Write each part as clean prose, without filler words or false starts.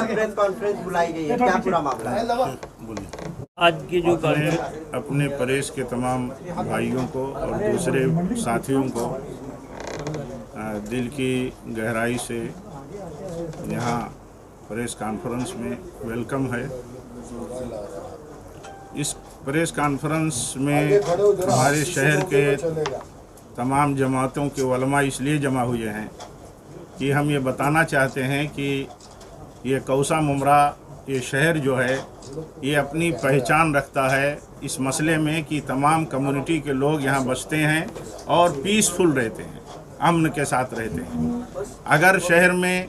Press conference बुलाई गई है, क्या पूरा मामला है? बोलिए। आज की जो अपने प्रेस के तमाम भाइयों को और दूसरे साथियों को दिल की गहराई से यहाँ प्रेस कॉन्फ्रेंस में वेलकम है। इस प्रेस कॉन्फ्रेंस में हमारे शहर के तमाम जमातों के उलमा इसलिए जमा हुए हैं कि हम ये बताना चाहते हैं कि ये कौसा मुमरा ये शहर जो है ये अपनी पहचान रखता है इस मसले में कि तमाम कम्युनिटी के लोग यहाँ बसते हैं और पीसफुल रहते हैं, अमन के साथ रहते हैं। अगर शहर में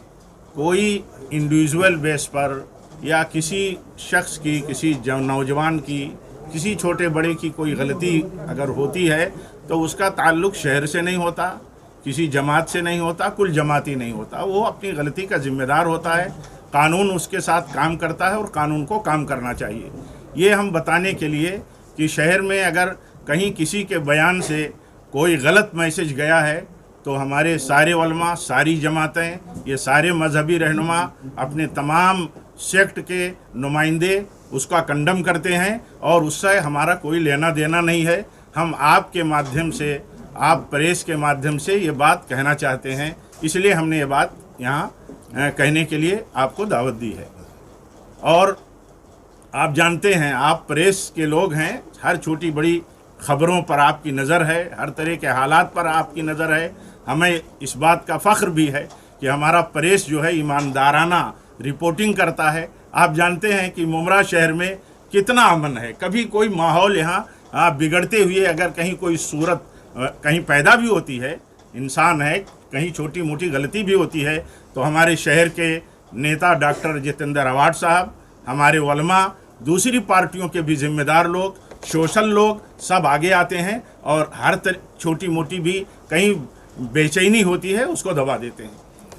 कोई इंडिविजुअल बेस पर या किसी शख्स की, किसी नौजवान की, किसी छोटे बड़े की कोई गलती अगर होती है तो उसका ताल्लुक़ शहर से नहीं होता, किसी जमात से नहीं होता, कुल जमाती नहीं होता। वो अपनी गलती का जिम्मेदार होता है, कानून उसके साथ काम करता है और कानून को काम करना चाहिए। ये हम बताने के लिए कि शहर में अगर कहीं किसी के बयान से कोई गलत मैसेज गया है तो हमारे सारे उलमा, सारी जमातें, ये सारे मजहबी रहनुमा, अपने तमाम सेक्ट के नुमाइंदे उसका कंडम करते हैं और उससे हमारा कोई लेना देना नहीं है। हम आपके माध्यम से, आप प्रेस के माध्यम से ये बात कहना चाहते हैं, इसलिए हमने ये बात यहाँ कहने के लिए आपको दावत दी है। और आप जानते हैं, आप प्रेस के लोग हैं, हर छोटी बड़ी खबरों पर आपकी नज़र है, हर तरह के हालात पर आपकी नज़र है। हमें इस बात का फ़ख्र भी है कि हमारा प्रेस जो है ईमानदाराना रिपोर्टिंग करता है। आप जानते हैं कि मुमरा शहर में कितना अमन है, कभी कोई माहौल यहाँ बिगड़ते हुए अगर कहीं कोई सूरत कहीं पैदा भी होती है, इंसान है, कहीं छोटी मोटी गलती भी होती है तो हमारे शहर के नेता डॉक्टर जितेंद्र अवार्ड साहब, हमारे उलमा, दूसरी पार्टियों के भी जिम्मेदार लोग, सोशल लोग सब आगे आते हैं और हर छोटी मोटी भी कहीं बेचैनी होती है उसको दबा देते हैं।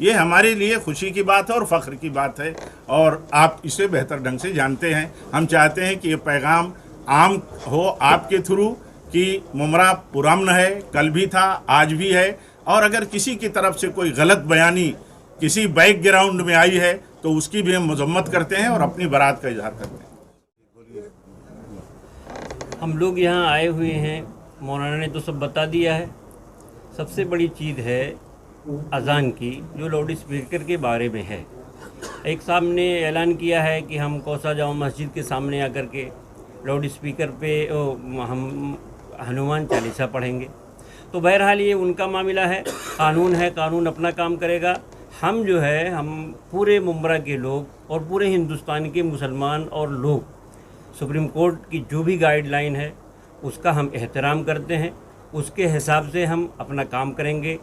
ये हमारे लिए खुशी की बात है और फ़ख्र की बात है और आप इसे बेहतर ढंग से जानते हैं। हम चाहते हैं कि ये पैगाम आम हो आपके थ्रू कि मुमरा पुरअमन है, कल भी था, आज भी है, और अगर किसी की तरफ से कोई गलत बयानी किसी बैकग्राउंड में आई है तो उसकी भी हम मजम्मत करते हैं और अपनी बरात का इजहार करते हैं। हम लोग यहाँ आए हुए हैं, मौलाना ने तो सब बता दिया है। सबसे बड़ी चीज़ है अज़ान की, जो लाउड स्पीकर के बारे में है। एक साहब ने ऐलान किया है कि हम कौसा जामा मस्जिद के सामने आकर के लाउड स्पीकर पे हम हनुमान चालीसा पढ़ेंगे। तो बहरहाल ये उनका मामला है, कानून अपना काम करेगा। हम जो है, हम पूरे मुमरा के लोग और पूरे हिंदुस्तान के मुसलमान और लोग सुप्रीम कोर्ट की जो भी गाइडलाइन है उसका हम एहतराम करते हैं, उसके हिसाब से हम अपना काम करेंगे।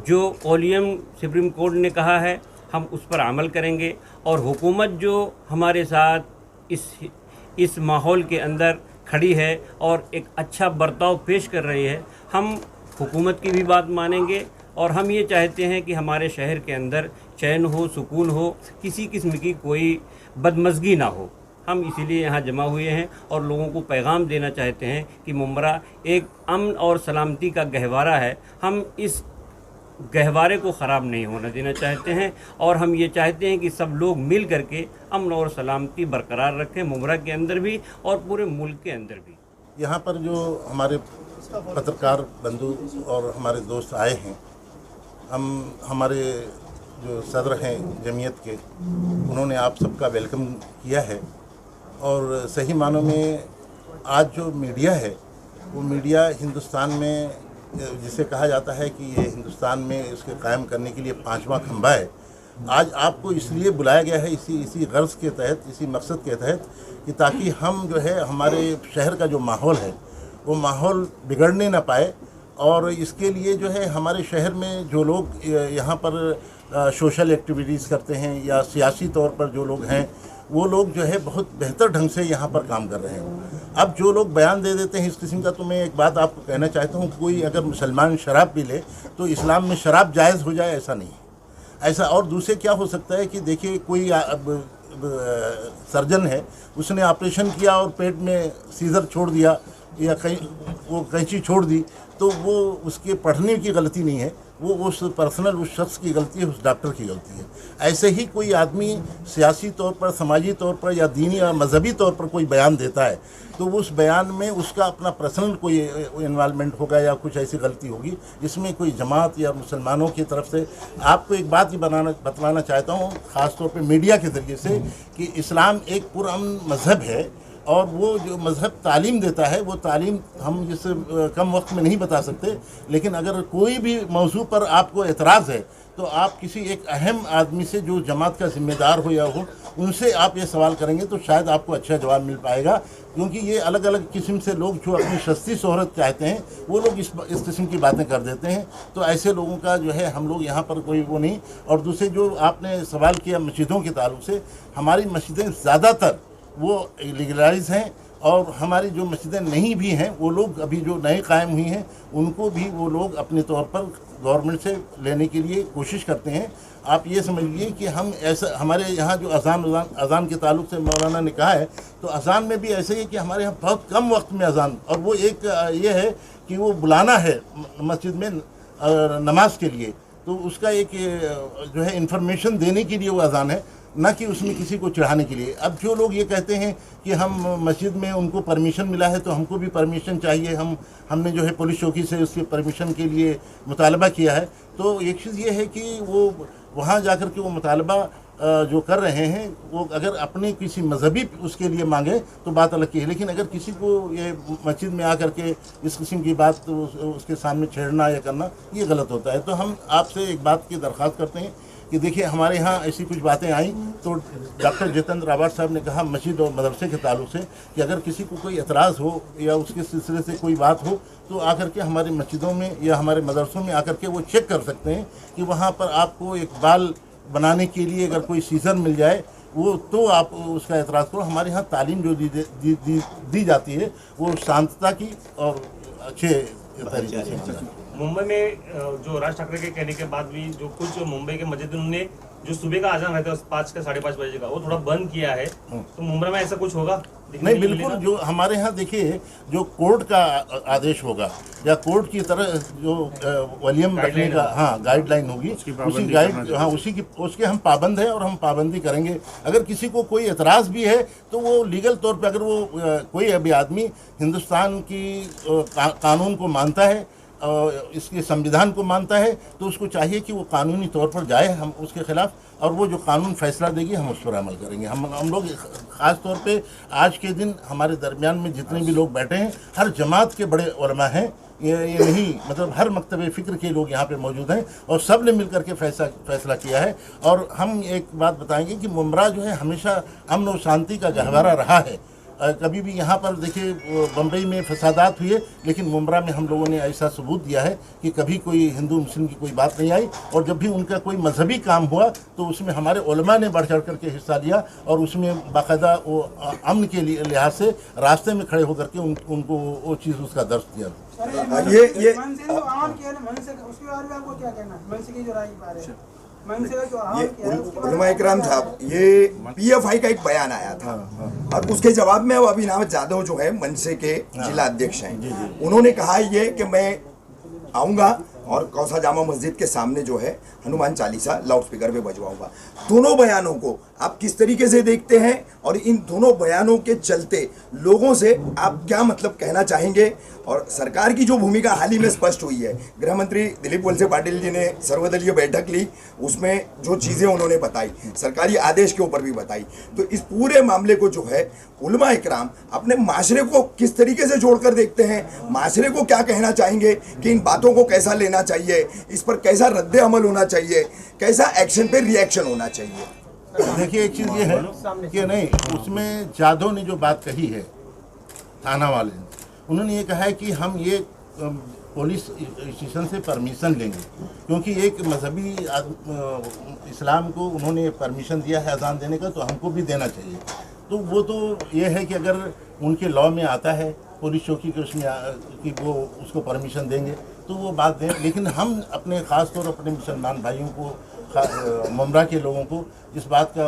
जो कौलियम सुप्रीम कोर्ट ने कहा है हम उस पर अमल करेंगे और हुकूमत जो हमारे साथ इस माहौल के अंदर खड़ी है और एक अच्छा बर्ताव पेश कर रही है, हम हुकूमत की भी बात मानेंगे। और हम ये चाहते हैं कि हमारे शहर के अंदर चैन हो, सुकून हो, किसी किस्म की कोई बदमज़गी ना हो। हम इसीलिए यहाँ जमा हुए हैं और लोगों को पैगाम देना चाहते हैं कि मुमरा एक अमन और सलामती का गहवारा है। हम इस गहवारे को ख़राब नहीं होने देना चाहते हैं और हम ये चाहते हैं कि सब लोग मिल करके अमन और सलामती बरकरार रखें, मुमरा के अंदर भी और पूरे मुल्क के अंदर भी। यहाँ पर जो हमारे पत्रकार बंधु और हमारे दोस्त आए हैं, हमारे जो सदर हैं जमीयत के, उन्होंने आप सबका वेलकम किया है। और सही मानों में आज जो मीडिया है वो मीडिया हिंदुस्तान में, जिसे कहा जाता है कि ये हिंदुस्तान में इसके कायम करने के लिए 5वां खंभा है। आज आपको इसलिए बुलाया गया है इसी गर्ज के तहत, इसी मकसद के तहत कि ताकि हम जो है हमारे शहर का जो माहौल है वो माहौल बिगड़ने ना पाए। और इसके लिए जो है हमारे शहर में जो लोग यहाँ पर सोशल एक्टिविटीज़ करते हैं या सियासी तौर पर जो लोग हैं वो लोग जो है बहुत बेहतर ढंग से यहाँ पर काम कर रहे हैं। अब जो लोग बयान दे देते हैं इस किस्म का, तो मैं एक बात आपको कहना चाहता हूँ, कोई अगर मुसलमान शराब पी ले तो इस्लाम में शराब जायज़ हो जाए, ऐसा नहीं है। ऐसा और दूसरे क्या हो सकता है कि देखिए कोई सर्जन है, उसने ऑपरेशन किया और पेट में सीजर छोड़ दिया या कहीं वो कैंची छोड़ दी, तो वो उसके पढ़ने की गलती नहीं है, वो उस पर्सनल उस शख्स की गलती है, उस डॉक्टर की गलती है। ऐसे ही कोई आदमी सियासी तौर पर, समाजी तौर पर या दीनी या मजहबी तौर पर कोई बयान देता है तो उस बयान में उसका अपना पर्सनल कोई इन्वॉल्वमेंट होगा या कुछ ऐसी गलती होगी जिसमें कोई जमात या मुसलमानों की तरफ से। आपको एक बात ही बतलाना चाहता हूँ ख़ास तौर पे मीडिया के ज़रिए से कि इस्लाम एक पुरअमन मज़हब है और वो जो मज़हब तालीम देता है वो तालीम हम जिस कम वक्त में नहीं बता सकते, लेकिन अगर कोई भी मौजू पर आपको एतराज़ है तो आप किसी एक अहम आदमी से जो जमात का ज़िम्मेदार हो या हो उनसे आप ये सवाल करेंगे तो शायद आपको अच्छा जवाब मिल पाएगा। क्योंकि ये अलग अलग किस्म से लोग जो अपनी सस्ती शोहरत चाहते हैं वो लोग इस किस्म की बातें कर देते हैं। तो ऐसे लोगों का जो है हम लोग यहाँ पर कोई वो नहीं। और दूसरे जो आपने सवाल किया मस्जिदों के ताल्लुक से, हमारी मस्जिदें ज़्यादातर वो लीगलाइज हैं और हमारी जो मस्जिदें नहीं भी हैं वो लोग अभी जो नए कायम हुई हैं उनको भी वो लोग अपने तौर पर गवर्नमेंट से लेने के लिए कोशिश करते हैं। आप ये समझिए कि हम ऐसा हमारे यहाँ जो अज़ान के ताल्लुक से मौलाना ने कहा है तो अज़ान में भी ऐसे ही कि हमारे यहाँ बहुत कम वक्त में अज़ान, और वो एक ये है कि वो बुलाना है मस्जिद में नमाज के लिए, तो उसका एक जो है इंफॉर्मेशन देने के लिए वो अज़ान है, ना कि उसमें किसी को चढ़ाने के लिए। अब जो लोग ये कहते हैं कि हम मस्जिद में उनको परमिशन मिला है तो हमको भी परमिशन चाहिए, हमने जो है पुलिस चौकी से उसके परमिशन के लिए मुतालबा किया है, तो एक चीज़ ये है कि वो वहाँ जाकर के वो मुतालबा जो कर रहे हैं वो अगर अपने किसी मजहबी उसके लिए मांगे तो बात अलग की है, लेकिन अगर किसी को ये मस्जिद में आकर के इस किस्म की बात तो उसके सामने छेड़ना या करना ये गलत होता है। तो हम आपसे एक बात की दरख्वास्त करते हैं कि देखिए हमारे यहाँ ऐसी कुछ बातें आई तो डॉक्टर जितेंद्र रावत साहब ने कहा मस्जिद और मदरसे के ताल्लुक से कि अगर किसी को कोई एतराज़ हो या उसके सिलसिले से कोई बात हो तो आकर के हमारी मस्जिदों में या हमारे मदरसों में आकर के वो चेक कर सकते हैं कि वहाँ पर आपको एक बाल बनाने के लिए अगर कोई सीज़न मिल जाए वो तो आप उसका एतराज़ करो। हमारे यहाँ तालीम जो दी जाती है वो शांतता की और अच्छे तरीके से। मुंबई में जो राज ठाकरे के कहने के बाद भी जो कुछ मुंबई के मस्जिद उन्होंने जो सुबह का अजान रहता है 5 से 5:30 बजे का वो थोड़ा बंद किया है, तो मुंबई में ऐसा कुछ होगा? नहीं, बिल्कुल जो हमारे यहाँ देखिए जो कोर्ट का आदेश होगा या कोर्ट की तरह जो वॉल्यूम रखने का गाइडलाइन होगी उसके हम पाबंद हैं और हम पाबंदी करेंगे। अगर किसी को कोई एतराज़ भी है तो वो लीगल तौर पे अगर वो कोई अभी आदमी हिंदुस्तान की कानून को मानता है इसके संविधान को मानता है तो उसको चाहिए कि वो कानूनी तौर पर जाए हम उसके खिलाफ, और वो जो कानून फैसला देगी हम उस पर अमल करेंगे। हम लोग ख़ास तौर पे आज के दिन हमारे दरमियान में जितने भी लोग बैठे हैं हर जमात के बड़े उलमा हैं, ये नहीं मतलब हर मकतबे फ़िक्र के लोग यहाँ पे मौजूद हैं और सब ने मिल करके फैसला किया है। और हम एक बात बताएंगे कि मुमरा जो है हमेशा अमन और शांति का गहवारा रहा है। कभी भी यहाँ पर देखिए बम्बई में फसादात हुए लेकिन मुमरा में हम लोगों ने ऐसा सबूत दिया है कि कभी कोई हिंदू मुस्लिम की कोई बात नहीं आई, और जब भी उनका कोई मजहबी काम हुआ तो उसमें हमारे उलमा ने बढ़ चढ़ करके हिस्सा लिया और उसमें बाकायदा वो अमन के लिहाज से रास्ते में खड़े होकर के उनको वो चीज़ उसका दर्ज दिया। उलमा इकराम साहब, ये PFI का एक बयान आया था और उसके जवाब में वो अभिनव जाधव जो है मनसे के जिला अध्यक्ष हैं, उन्होंने कहा ये कि मैं आऊँगा और कौसा जामा मस्जिद के सामने जो है हनुमान चालीसा लाउड स्पीकर पे बजवाऊंगा। दोनों बयानों को आप किस तरीके से देखते हैं और इन दोनों बयानों के चलते लोगों से आप क्या मतलब कहना चाहेंगे? और सरकार की जो भूमिका हाल ही में स्पष्ट हुई है, गृह मंत्री दिलीप वलसे पाटिल जी ने सर्वदलीय बैठक ली, उसमें जो चीज़ें उन्होंने बताई सरकारी आदेश के ऊपर भी बताई, तो इस पूरे मामले को जो है उलमा इकराम अपने माशरे को किस तरीके से जोड़कर देखते हैं? माशरे को क्या कहना चाहेंगे कि इन बातों को कैसा लेना चाहिए, इस पर कैसा रद्द अमल होना चाहिए, कैसा एक्शन पे रिएक्शन होना चाहिए? देखिए एक चीज़ ये है कि नहीं, उसमें जाधव ने जो बात कही है थाना वाले ने, उन्होंने ये कहा है कि हम ये पुलिस स्टेशन से परमिशन लेंगे क्योंकि एक मजहबी इस्लाम को उन्होंने परमिशन दिया है अजान देने का तो हमको भी देना चाहिए। तो वो तो ये है कि अगर उनके लॉ में आता है पुलिस चौकी के उसमें कि वो उसको परमिशन देंगे तो वो बात दें, लेकिन हम अपने ख़ास तौर अपने मुसलमान भाइयों को मुमरा के लोगों को इस बात का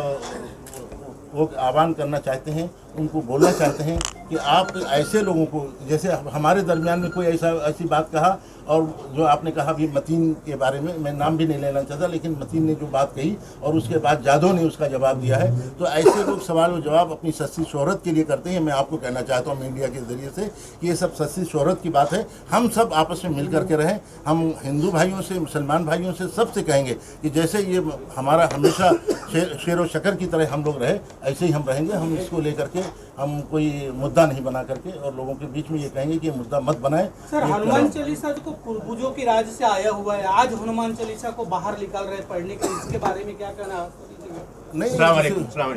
वो आह्वान करना चाहते हैं, उनको बोलना चाहते हैं कि आप ऐसे लोगों को, जैसे हमारे दरमियान में कोई ऐसी बात कहा और जो आपने कहा अभी मतीन के बारे में, मैं नाम भी नहीं लेना चाहता, लेकिन मतीन ने जो बात कही और उसके बाद जादव ने उसका जवाब दिया है, तो ऐसे लोग सवाल और जवाब अपनी सस्ती शोहरत के लिए करते हैं। मैं आपको कहना चाहता हूँ मीडिया के ज़रिए से कि ये सब सस्ती शोहरत की बात है। हम सब आपस में मिल करके रहें। हम हिंदू भाइयों से, मुसलमान भाइयों से, सबसे कहेंगे कि जैसे ये हमारा हमेशा शेर व शकर की तरह हम लोग रहे, ऐसे ही हम रहेंगे। हम इसको लेकर के हम कोई मुद्दा नहीं बना करके और लोगों के बीच में ये कहेंगे कि ये मुद्दा मत बनाए। सर, हनुमान चालीसा जो पूर्वजों की राज्य से आया हुआ है, आज हनुमान चालीसा को बाहर निकाल रहे पढ़ने के, इसके बारे में क्या कहना है? नहीं,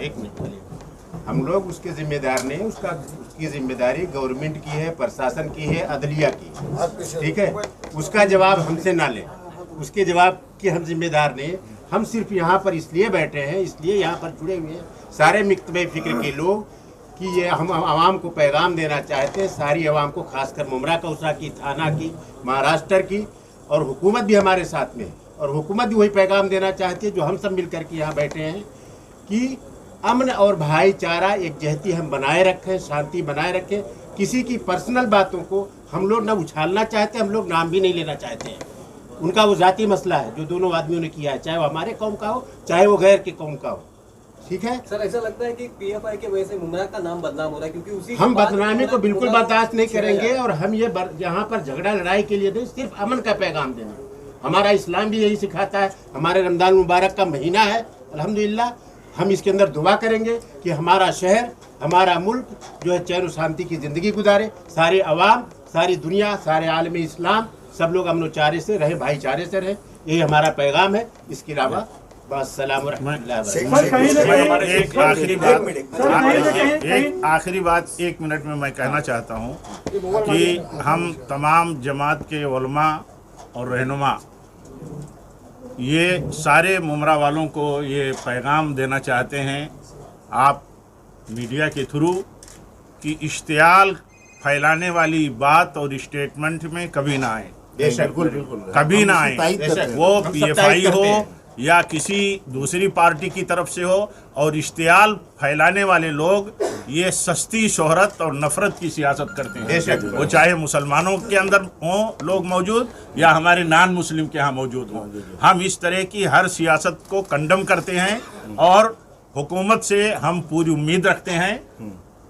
एक मिनट, हम लोग उसके जिम्मेदार नहीं, उसकी जिम्मेदारी गवर्नमेंट की है, प्रशासन की है, अदलिया की, ठीक है। उसका जवाब हमसे ना लें, उसके जवाब के हम जिम्मेदार नहीं। हम सिर्फ यहाँ पर इसलिए बैठे हैं, इसलिए यहाँ पर जुड़े हुए हैं सारे मिक्तबे फिक्र के लोग कि ये हम आवाम को पैगाम देना चाहते हैं, सारी आवाम को, खासकर मुमरा कौसा की, थाना की, महाराष्ट्र की, और हुकूमत भी हमारे साथ में है। और हुकूमत भी वही पैगाम देना चाहती है जो हम सब मिलकर के यहाँ बैठे हैं कि अमन और भाईचारा, एकजहती हम बनाए रखें, शांति बनाए रखें। किसी की पर्सनल बातों को हम लोग ना उछालना चाहते, हम लोग नाम भी नहीं लेना चाहते हैं। उनका वो जाती मसला है जो दोनों आदमियों ने किया है, चाहे वो हमारे कौम का हो, चाहे वो गैर के कौम का हो, ठीक है। सर, ऐसा लगता है कि पीएफआई की वजह से मुमरा का नाम बदनाम हो रहा है, क्योंकि उसी हम बदनामी को बिल्कुल बर्दाश्त नहीं करेंगे। और हम ये यहाँ पर झगड़ा लड़ाई के लिए नहीं, सिर्फ अमन का पैगाम देना। हमारा इस्लाम भी यही सिखाता है। हमारे रमजान मुबारक का महीना है, अल्हम्दुलिल्लाह। हम इसके अंदर दुआ करेंगे कि हमारा शहर, हमारा मुल्क जो है चैन और शांति की ज़िंदगी गुजारे। सारे अवाम, सारी दुनिया, सारे आलम इस्लाम, सब लोग अमन चारे से रहे, भाईचारे से रहे, यही हमारा पैगाम है। इसके अलावा बस सलाम और एक आखिरी बात 1 मिनट में मैं कहना चाहता हूँ कि हम तमाम जमात के उलमा और रहनुमा, ये सारे मुमरा वालों को ये पैगाम देना चाहते हैं आप मीडिया के थ्रू कि इश्तियाल फैलाने वाली बात और स्टेटमेंट में कभी ना आए, कभी ना आए। वो पीएफआई हो या किसी दूसरी पार्टी की तरफ से हो। और इश्तियाल फैलाने वाले लोग ये सस्ती शोहरत और नफरत की सियासत करते हैं, वो चाहे मुसलमानों के अंदर हों लोग मौजूद या हमारे नॉन मुस्लिम के यहाँ मौजूद हों। हम इस तरह की हर सियासत को कंडम करते हैं और हुकूमत से हम पूरी उम्मीद रखते हैं।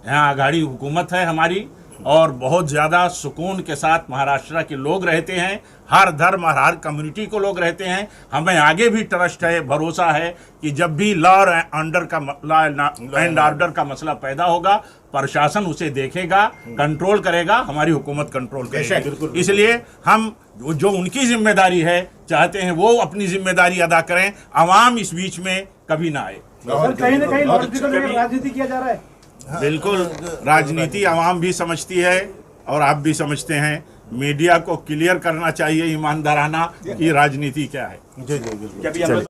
यहाँ आघाड़ी हुकूमत है हमारी और बहुत ज़्यादा सुकून के साथ महाराष्ट्र के लोग रहते हैं, हर धर्म और हर कम्युनिटी को लोग रहते हैं। हमें आगे भी ट्रस्ट है, भरोसा है कि जब भी लॉ एंड ऑर्डर का मसला पैदा होगा, प्रशासन उसे देखेगा, कंट्रोल करेगा, हमारी हुकूमत कंट्रोल करेगी। इसलिए हम जो उनकी जिम्मेदारी है चाहते हैं वो अपनी जिम्मेदारी अदा करें, आवाम इस बीच में कभी ना आए। कहीं ना कहीं राजनीति किया जा रहा है। बिल्कुल, राजनीति आवाम भी समझती है और आप भी समझते हैं। मीडिया को क्लियर करना चाहिए ईमानदाराना कि राजनीति क्या है। जी।